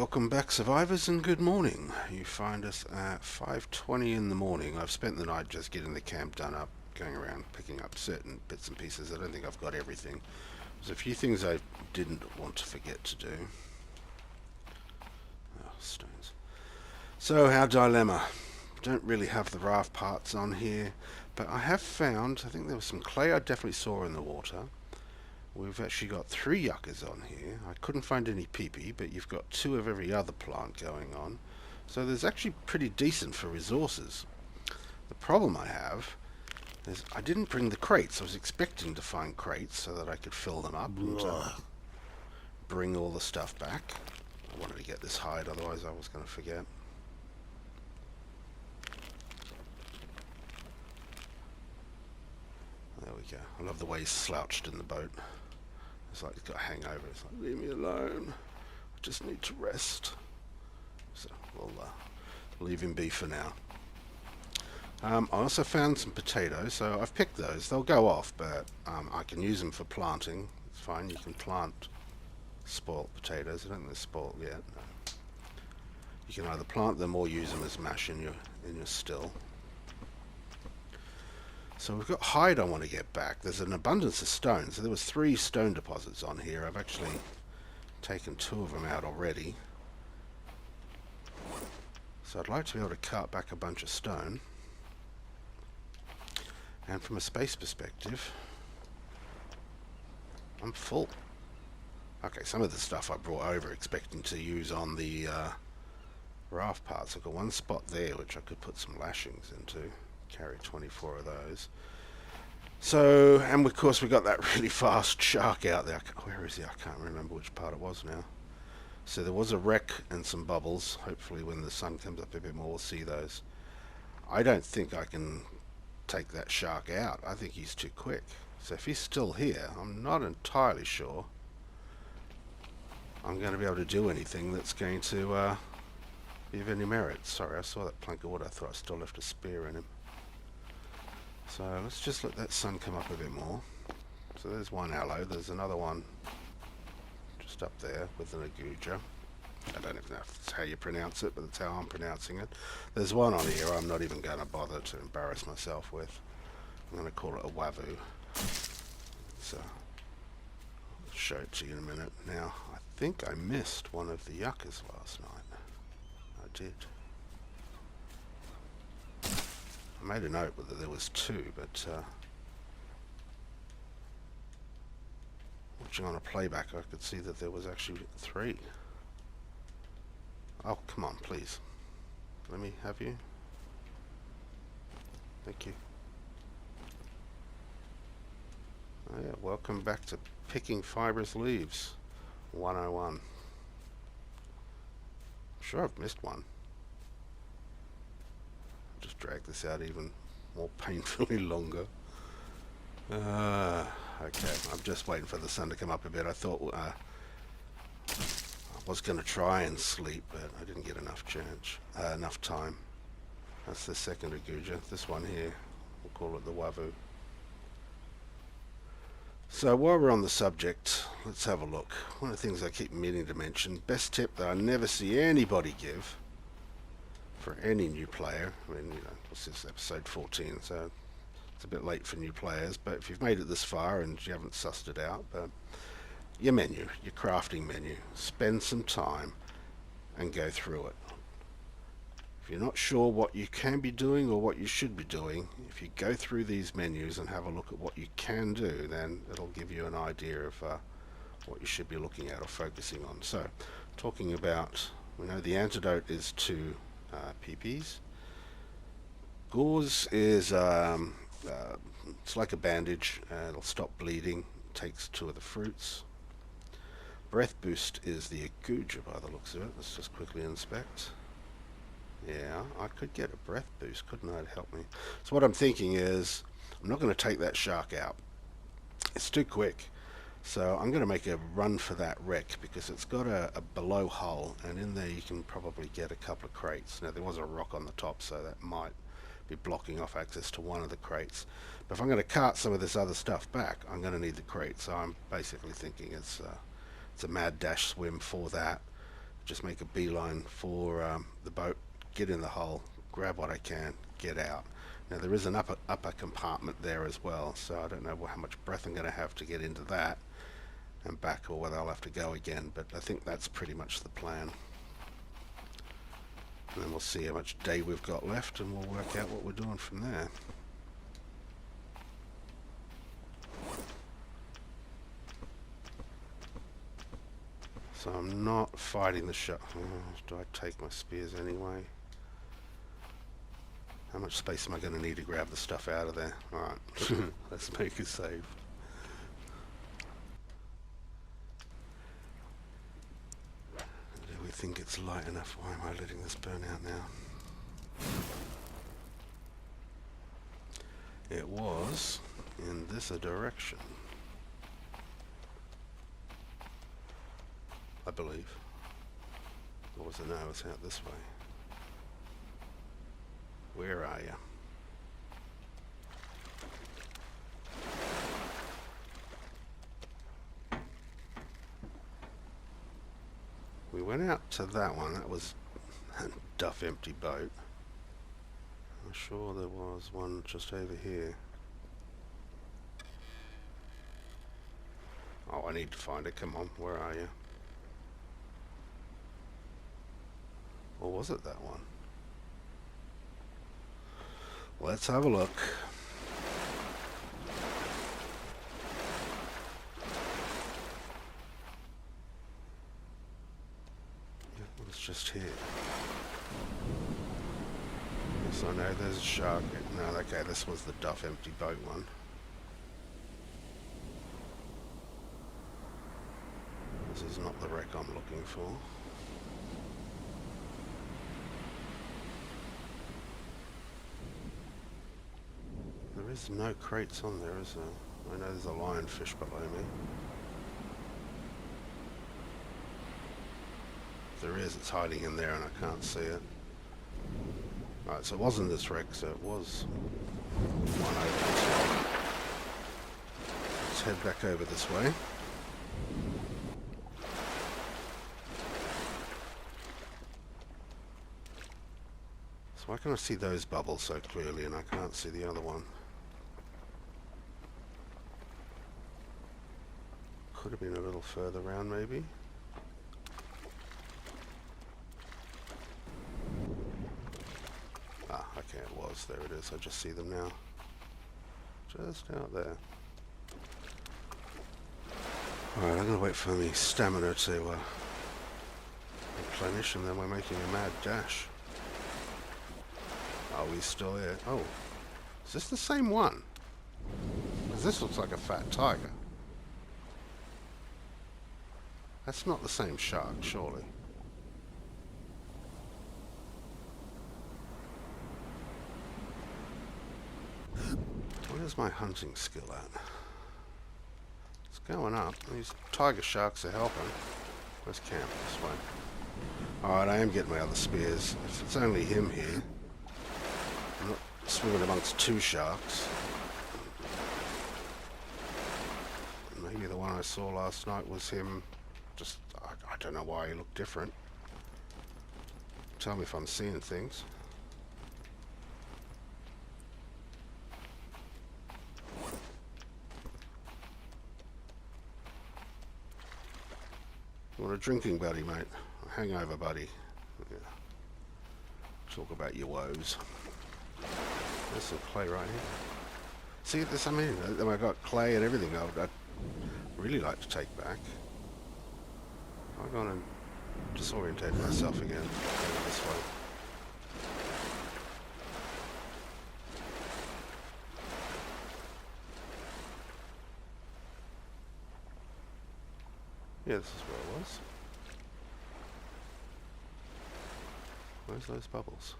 Welcome back, survivors, and good morning. You find us at 5:20 in the morning. I've spent the night just getting the camp done up, going around picking up certain bits and pieces. I don't think I've got everything. There's a few things I didn't want to forget to do. Oh, stones. So, our dilemma. Don't really have the raft parts on here, but I have found, I think there was some clay I definitely saw in the water. We've actually got 3 yuccas on here. I couldn't find any peepee, but you've got 2 of every other plant going on. So there's actually pretty decent for resources. The problem I have is I didn't bring the crates. I was expecting to find crates so that I could fill them up and bring all the stuff back. I wanted to get this hide, otherwise I was going to forget. There we go. I love the way he's slouched in the boat. It's like he's got a hangover. It's like, leave me alone. I just need to rest. So we'll leave him be for now. I also found some potatoes, so I've picked those. They'll go off, but I can use them for planting. It's fine. You can plant spoiled potatoes. I don't think they're spoiled yet. No. You can either plant them or use them as mash in your still. So we've got hide I want to get back. There's an abundance of stone. So there was 3 stone deposits on here. I've actually taken 2 of them out already. So I'd like to be able to cart back a bunch of stone. And from a space perspective, I'm full. Okay, some of the stuff I brought over expecting to use on the raft parts. I've got 1 spot there which I could put some lashings into. Carry 24 of those. So, and of course we got that really fast shark out there. Where is he? I can't remember which part it was now. So there was a wreck and some bubbles. Hopefully when the sun comes up a bit more we'll see those. I don't think I can take that shark out. I think he's too quick. So if he's still here, I'm not entirely sure I'm going to be able to do anything that's going to be of any merit. Sorry, I saw that plank of wood. I thought I still left a spear in him. So let's just let that sun come up a bit more. So there's 1 aloe. There's another one just up there with an aguja. I don't even know if that's how you pronounce it, but that's how I'm pronouncing it. There's 1 on here I'm not even going to bother to embarrass myself with. I'm going to call it a wavu. So I'll show it to you in a minute. Now, I think I missed one of the yuccas last night. I did. I made a note that there was 2, but watching on a playback I could see that there was actually 3. Oh, come on, please. Let me have you. Thank you. Oh yeah, welcome back to Picking Fibrous Leaves 101. I'm sure I've missed one. Just drag this out even more painfully longer. Okay, I'm just waiting for the sun to come up a bit. I thought I was going to try and sleep, but I didn't get enough time. That's the second aguja. This one here, we'll call it the wavu. So while we're on the subject, let's have a look. One of the things I keep meaning to mention, best tip that I never see anybody give for any new player. I mean, you know, this is episode 14, so it's a bit late for new players, but if you've made it this far and you haven't sussed it out, but your menu, your crafting menu, spend some time and go through it. If you're not sure what you can be doing or what you should be doing, if you go through these menus and have a look at what you can do, then it'll give you an idea of what you should be looking at or focusing on. So, talking about, we know the antidote is to PPs. Gauze is it's like a bandage. It'll stop bleeding. Takes 2 of the fruits. Breath boost is the aguja by the looks of it. Let's just quickly inspect. Yeah, I could get a breath boost, couldn't I? It'd help me. So what I'm thinking is, I'm not going to take that shark out. It's too quick. So I'm going to make a run for that wreck because it's got a below hull, and in there you can probably get a couple of crates. Now there was a rock on the top, so that might be blocking off access to one of the crates. But if I'm going to cart some of this other stuff back, I'm going to need the crate. So I'm basically thinking it's a mad dash swim for that, just make a beeline for the boat, get in the hull, grab what I can, get out. Now there is an upper compartment there as well, so I don't know how much breath I'm going to have to get into that and back, or whether I'll have to go again, but I think that's pretty much the plan. And then we'll see how much day we've got left and we'll work out what we're doing from there. So I'm not fighting the shot. Oh, do I take my spears anyway? How much space am I going to need to grab the stuff out of there? Alright, let's make a save. Do we think it's light enough? Why am I letting this burn out now? It was in this direction, I believe. Or was it? No, it's out this way. Where are you? We went out to that one. That was a duff empty boat. I'm sure there was one just over here. Oh, I need to find it. Come on, where are you? Or was it that one? Let's have a look. It was just here. Yes, I know there's a shark. No, okay, this was the duff empty boat one. This is not the wreck I'm looking for. There is no crates on there, is there? I know there's a lionfish below me. If there is, it's hiding in there and I can't see it. Alright, so it wasn't this wreck, so it was one over this way. Let's head back over this way. So why can I see those bubbles so clearly and I can't see the other one? Could have been a little further around, maybe. Ah, okay, it was. There it is. I just see them now. Just out there. Alright, I'm going to wait for the stamina to replenish, and then we're making a mad dash. Are we still here? Oh, is this the same one? 'Cause this looks like a fat tiger. That's not the same shark, surely. Where's my hunting skill at? It's going up. These tiger sharks are helping. Where's camp? This way. Alright, I am getting my other spears. If it's only him here, I'm not swimming amongst two sharks. Maybe the one I saw last night was him. Just, I don't know why he looked different. Tell me if I'm seeing things. You want a drinking buddy, mate? A hangover buddy? Yeah. Talk about your woes. There's some clay right here. See this? I mean, I got clay and everything. I'd really like to take back. I'm going to disorientate myself again. Go this way. Yeah, this is where it was. Where's those bubbles?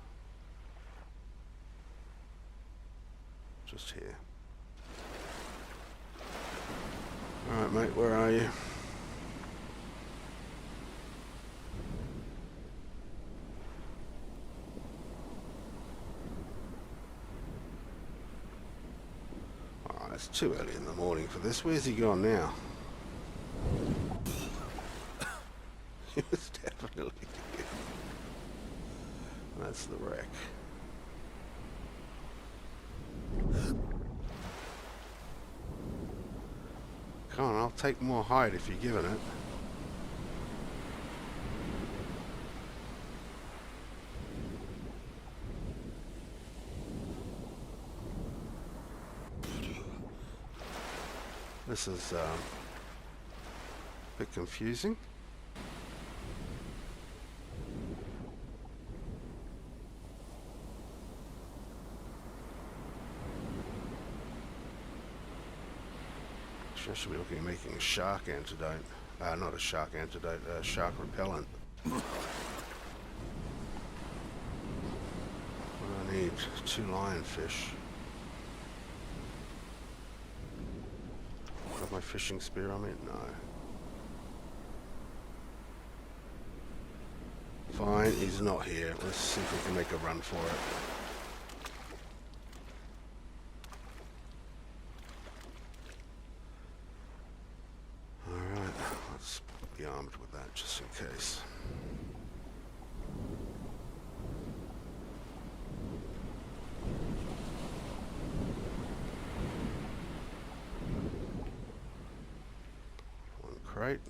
Just here. Alright, mate, where are you? It's too early in the morning for this. Where's he gone now? It was definitely here. That's the wreck. Come on, I'll take more hide if you're giving it. This is a bit confusing. I should be looking at making a shark antidote. Not a shark antidote, a shark repellent. What do I need? 2 lionfish. Have my fishing spear on me? No. Fine, he's not here. Let's see if we can make a run for it. Alright, let's be armed with that just in case. Crate.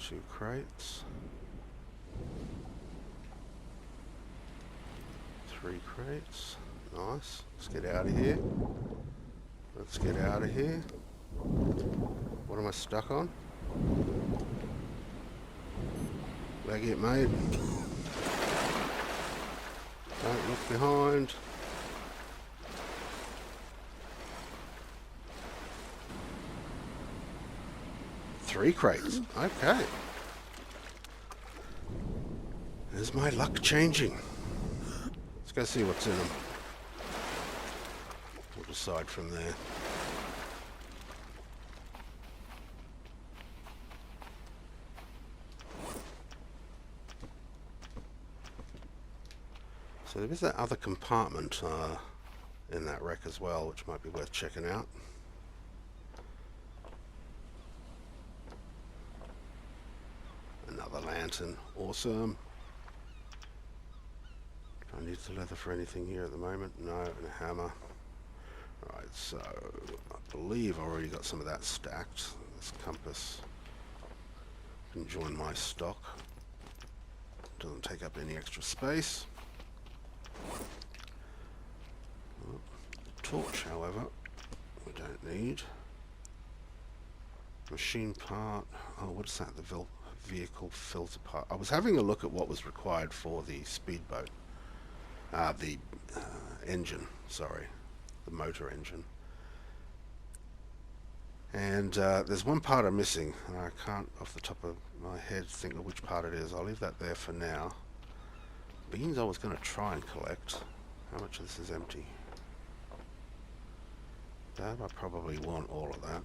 2 crates. 3 crates. Nice. Let's get out of here. Let's get out of here. What am I stuck on? Leg it, mate. Don't look behind. Three crates. Okay. There's my luck changing. Let's go see what's in them. We'll decide from there. So there is that other compartment in that wreck as well, which might be worth checking out. Another lantern. Awesome. Do I need the leather for anything here at the moment? No, and a hammer. Right, so I believe I already got some of that stacked. This compass can join my stock. Doesn't take up any extra space. Torch, however, we don't need. Machine part. Oh, what's that? The vehicle filter part. I was having a look at what was required for the speedboat. The engine, sorry. The motor engine. And there's one part I'm missing, and I can't off the top of my head think of which part it is. I'll leave that there for now. Beans I was going to try and collect. How much of this is empty? That I probably want all of that.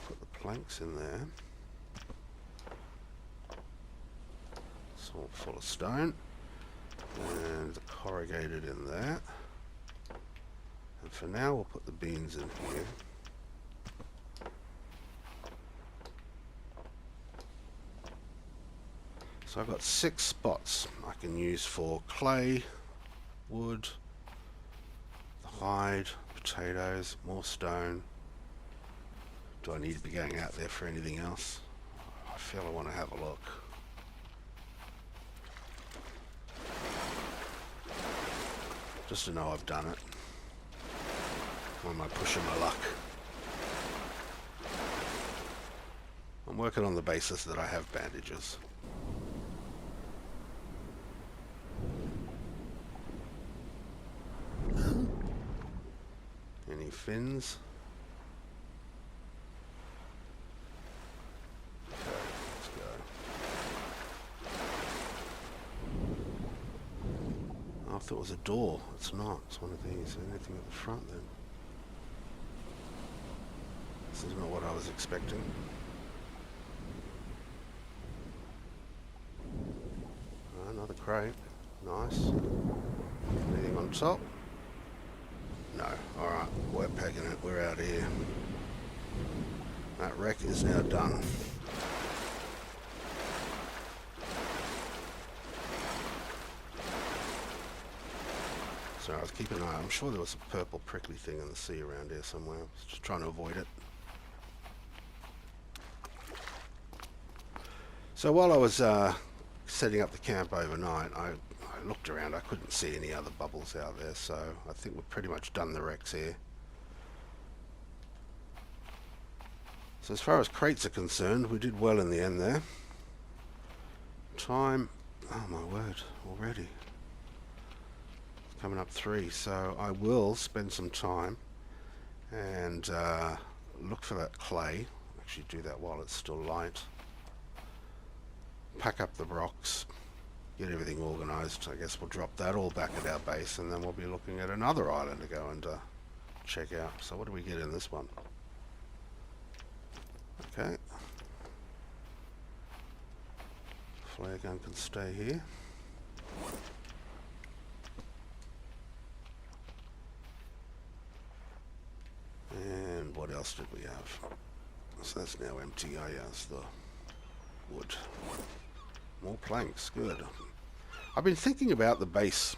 Put the planks in there. It's all full of stone. And the corrugated in there. And for now we'll put the beans in here. So I've got 6 spots I can use for clay, wood, the hide, potatoes, more stone. Do I need to be going out there for anything else? I feel I want to have a look. Just to know I've done it. Or am I pushing my luck? I'm working on the basis that I have bandages. Any fins? Okay, let's go. Oh, I thought it was a door. It's not. It's one of these. Anything at the front then? This is not what I was expecting. Another crate. Nice. Anything on top? No. Alright, we're pegging it. We're out here. That wreck is now done. So I was keeping an eye. I'm sure there was a purple prickly thing in the sea around here somewhere. I was just trying to avoid it. So while I was setting up the camp overnight, I looked around. I couldn't see any other bubbles out there, so I think we've pretty much done the wrecks here. So as far as crates are concerned, we did well in the end there. Time, oh my word, already. It's coming up 3, so I will spend some time and look for that clay. Actually do that while it's still light. Pack up the rocks, get everything organised. I guess we'll drop that all back at our base, and then we'll be looking at another island to go and check out. So what do we get in this one? Okay. Flare gun can stay here. And what else did we have? So that's now empty. Oh yeah, it's the wood. More planks, good. I've been thinking about the base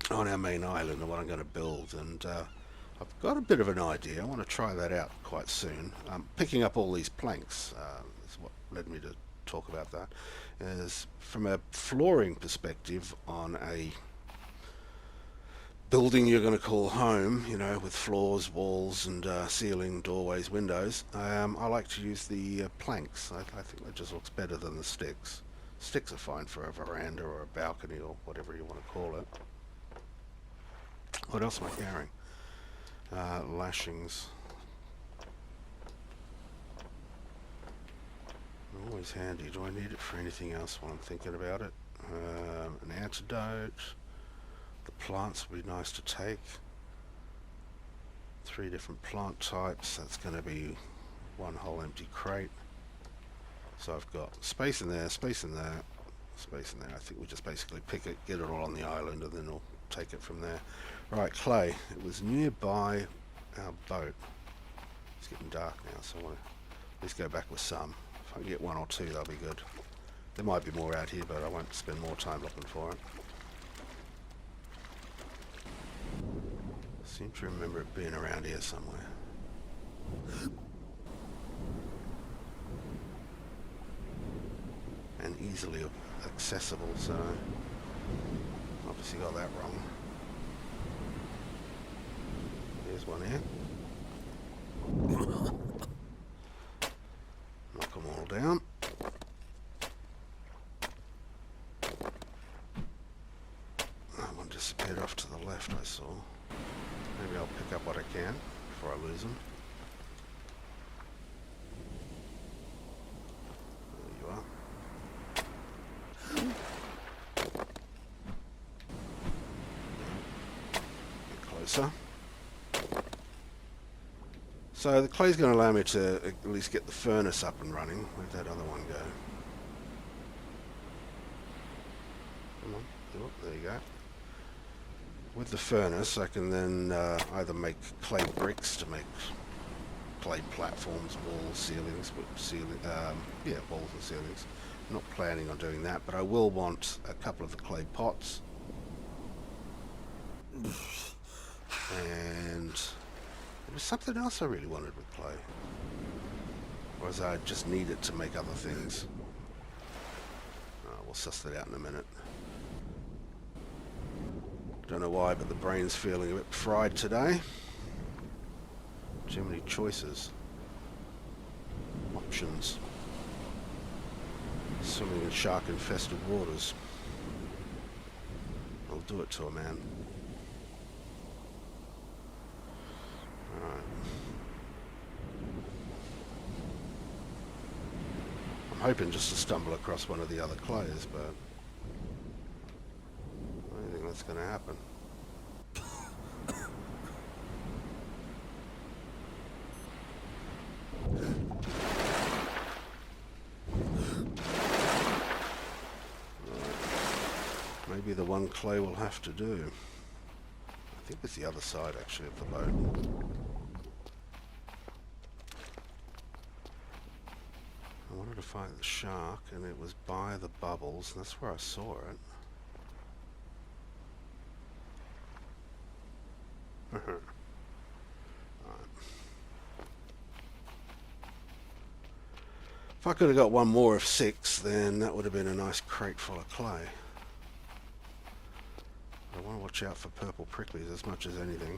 on our main island and what I'm going to build, and I've got a bit of an idea. I want to try that out quite soon. Picking up all these planks is what led me to talk about that. Is from a flooring perspective on a building you're going to call home, you know, with floors, walls, and ceiling, doorways, windows. I like to use the planks. I think that just looks better than the sticks. Sticks are fine for a veranda or a balcony or whatever you want to call it. What else am I carrying? Lashings. Always handy. Do I need it for anything else while I'm thinking about it? An antidote. The plants would be nice to take. 3 different plant types. That's going to be one whole empty crate. So I've got space in there, space in there, space in there. I think we just basically pick it, get it all on the island, and then we'll take it from there. Right, clay. It was nearby our boat. It's getting dark now, so I want to at least go back with some. If I can get 1 or 2, that'll be good. There might be more out here, but I won't spend more time looking for it. I seem to remember it being around here somewhere. And easily accessible, so obviously got that wrong. Here's one here. Knock them all down. That one disappeared off to the left, I saw. Maybe I'll pick up what I can before I lose them. So the clay's going to allow me to at least get the furnace up and running. Where'd that other one go? Come on, oh, there you go. With the furnace I can then either make clay bricks to make clay platforms, walls, ceilings, yeah, walls and ceilings. I'm not planning on doing that, but I will want a couple of the clay pots. And there was something else I really wanted with clay. Or was I just need it to make other things? We'll suss that out in a minute. Don't know why, but the brain's feeling a bit fried today. Too many choices. Options. Swimming in shark-infested waters. I'll do it to a man. Alright. I'm hoping just to stumble across one of the other clays, but I don't think that's going to happen. Maybe the one clay will have to do. think it's the other side actually of the boat. I wanted to find the shark, and it was by the bubbles, and that's where I saw it. Right. If I could have got one more of 6, then that would have been a nice crate full of clay. I want to watch out for purple pricklies as much as anything.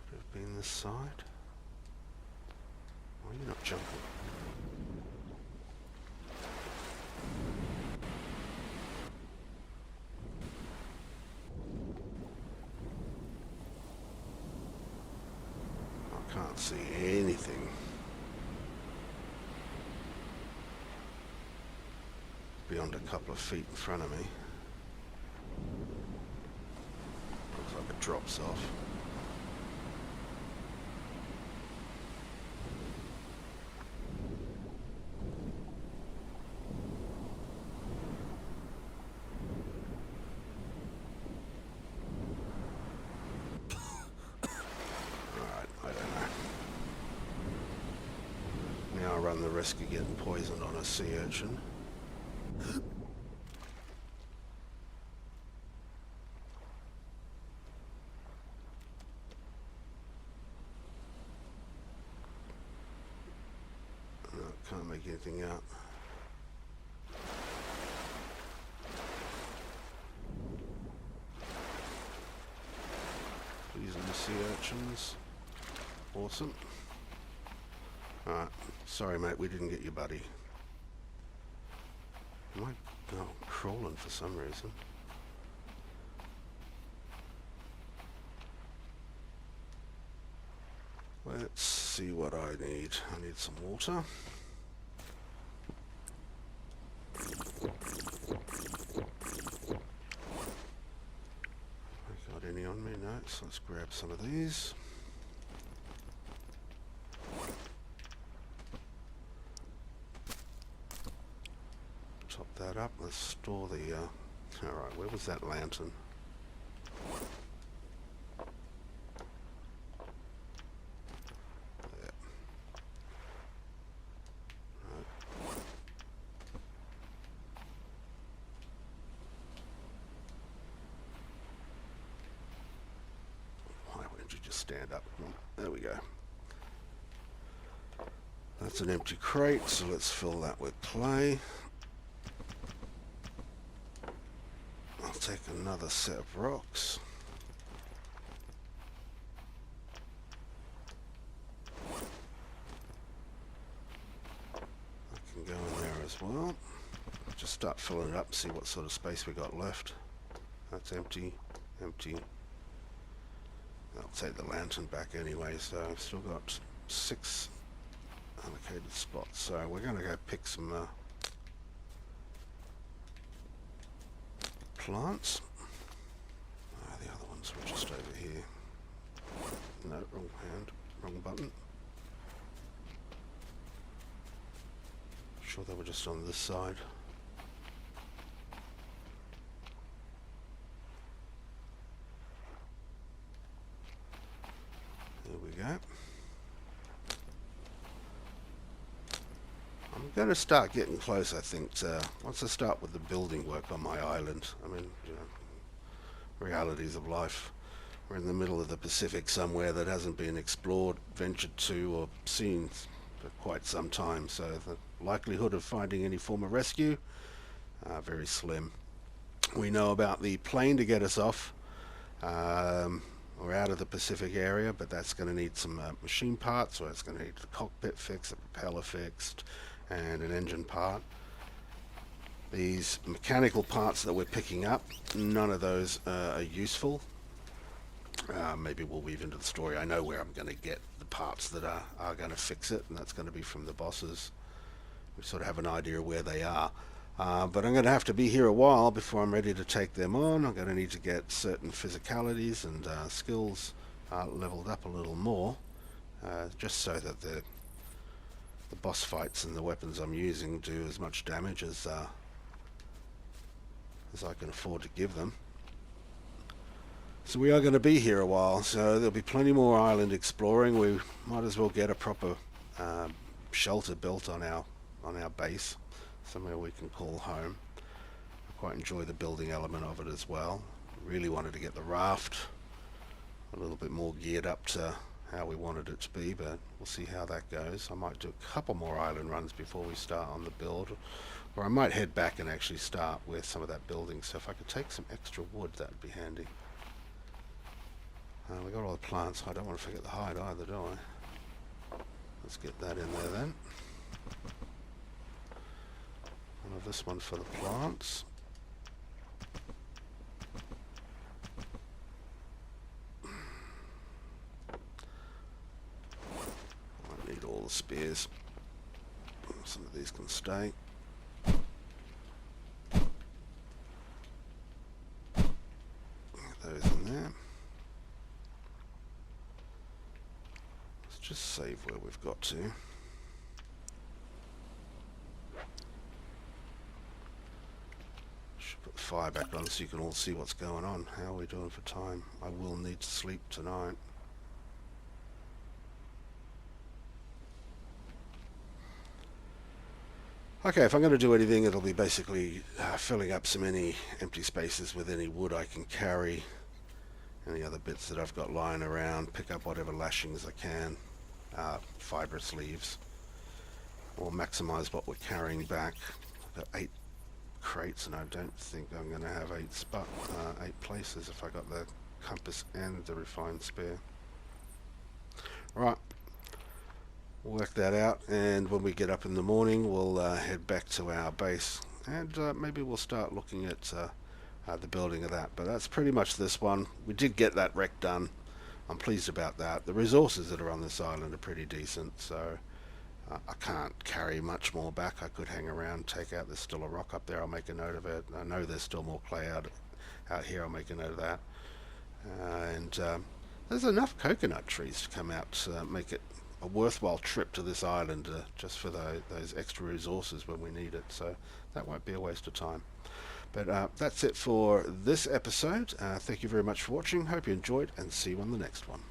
Could have been this side. Why are you not jumping? I can't see anything. Beyond a couple of feet in front of me. Looks like it drops off. Alright, I don't know. Now I run the risk of getting poisoned on a sea urchin. Can't make anything out. These are the sea urchins. Awesome. Alright, sorry mate, we didn't get you, buddy. Am I crawling for some reason? Let's see what I need. I need some water. Got any on me? No, so let's grab some of these. Top that up. Let's store the... Alright, where was that lantern? There. Right. Why wouldn't you just stand up? There we go. That's an empty crate, so let's fill that with clay. I'll take another set of rocks. I can go in there as well. Just start filling it up, see what sort of space we got left. That's empty, empty. I'll take the lantern back anyway, so I've still got 6 allocated spots. So we're going to go pick some plants. The other ones were just over here. No, wrong hand, wrong button. Sure they were just on this side. There we go. I'm going to start getting close, I think, once I start with the building work on my island. I mean, you know, realities of life. We're in the middle of the Pacific somewhere that hasn't been explored, ventured to, or seen for quite some time, so the likelihood of finding any form of rescue, very slim. We know about the plane to get us off. We're out of the Pacific area, but that's going to need some machine parts, or it's going to need the cockpit fixed, a propeller fixed, and an engine part. These mechanical parts that we're picking up, none of those are useful. Maybe we'll weave into the story. I know where I'm going to get the parts that are going to fix it, and that's going to be from the bosses. We sort of have an idea of where they are. But I'm going to have to be here a while before I'm ready to take them on. I'm going to need to get certain physicalities and skills leveled up a little more, just so that the boss fights and the weapons I'm using do as much damage as I can afford to give them. So we are going to be here a while, so there'll be plenty more island exploring. We might as well get a proper shelter built on our base, somewhere we can call home. I quite enjoy the building element of it as well. Really wanted to get the raft a little bit more geared up to how we wanted it to be, but we'll see how that goes. I might do a couple more island runs before we start on the build, or I might head back and actually start with some of that building. So if I could take some extra wood, that would be handy. We got all the plants. I don't want to forget the hide either, do I? Let's get that in there then. This one for the plants. I need all the spears. Some of these can stay. Get those in there. Let's just save where we've got to. Put the fire back on so you can all see what's going on. How are we doing for time? I will need to sleep tonight. Okay, if I'm going to do anything, it'll be basically filling up some any empty spaces with any wood I can carry, any other bits that I've got lying around, pick up whatever lashings I can, fibrous leaves, or maximize what we're carrying back. I've got 8 crates, and I don't think I'm going to have 8 places if I got the compass and the refined spear. Right, we'll work that out, and when we get up in the morning we'll head back to our base, and maybe we'll start looking at the building of that. But that's pretty much this one. We did get that wreck done. I'm pleased about that. The resources that are on this island are pretty decent, so I can't carry much more back. I could hang around, take out. There's still a rock up there. I'll make a note of it. I know there's still more clay out here. I'll make a note of that. And there's enough coconut trees to come out to make it a worthwhile trip to this island just for those extra resources when we need it. So that won't be a waste of time. But that's it for this episode. Thank you very much for watching. Hope you enjoyed, and see you on the next one.